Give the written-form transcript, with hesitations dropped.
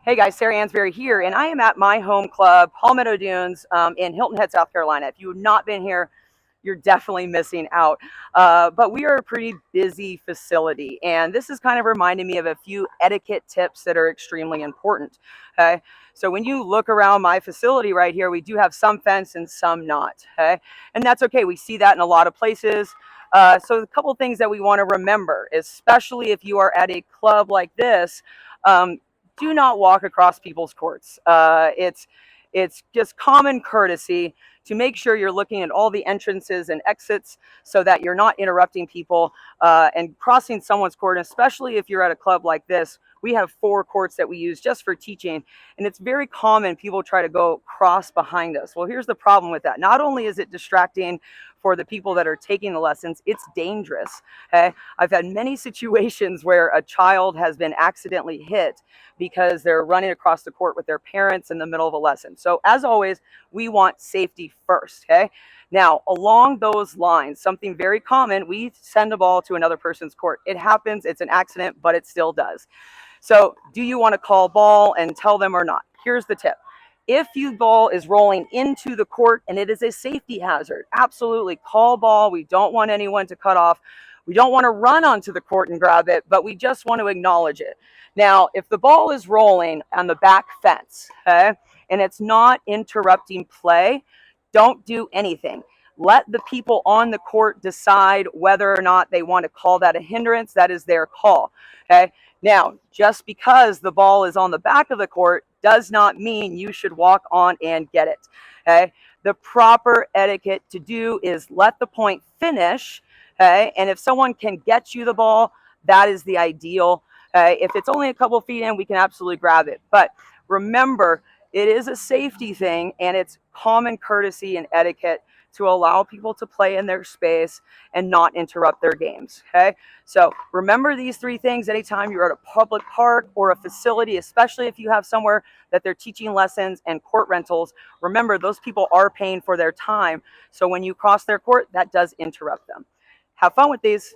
Hey guys, Sarah Ansboury here, and I am at my home club, Palmetto Dunes, in Hilton Head, South Carolina. If you have not been here, you're definitely missing out. But we are a pretty busy facility, and this is kind of reminding me of a few etiquette tips that are extremely important. Okay, so when you look around my facility right here, we do have some fence and some not. Okay, and that's okay. We see that in a lot of places. So a couple things that we want to remember, especially if you are at a club like this. Do not walk across people's courts. It's just common courtesy to make sure you're looking at all the entrances and exits so that you're not interrupting people and crossing someone's court. And especially if you're at a club like this, we have 4 courts that we use just for teaching, and it's very common people try to go cross behind us. Well, here's the problem with that. Not only is it distracting for the people that are taking the lessons, it's dangerous. Okay, I've had many situations where a child has been accidentally hit because they're running across the court with their parents in the middle of a lesson. So as always, we want safety first. Okay, now along those lines, something very common, we send a ball to another person's court. It happens, it's an accident, but it still does. So do you want to call ball and tell them or not? Here's the tip. If your ball is rolling into the court and it is a safety hazard, absolutely call ball. We don't want anyone to cut off. We don't want to run onto the court and grab it, but we just want to acknowledge it. Now, if the ball is rolling on the back fence, okay, and it's not interrupting play, don't do anything. Let the people on the court decide whether or not they want to call that a hindrance. That is their call. Okay. Now, just because the ball is on the back of the court does not mean you should walk on and get it. Okay. The proper etiquette to do is let the point finish. Okay. And if someone can get you the ball, that is the ideal. If it's only a couple feet in, we can absolutely grab it. But remember, it is a safety thing, and it's common courtesy and etiquette to allow people to play in their space and not interrupt their games. Okay, so remember these 3 things anytime you're at a public park or a facility, especially if you have somewhere that they're teaching lessons and court rentals. Remember, those people are paying for their time, so when you cross their court, that does interrupt them. Have fun with these.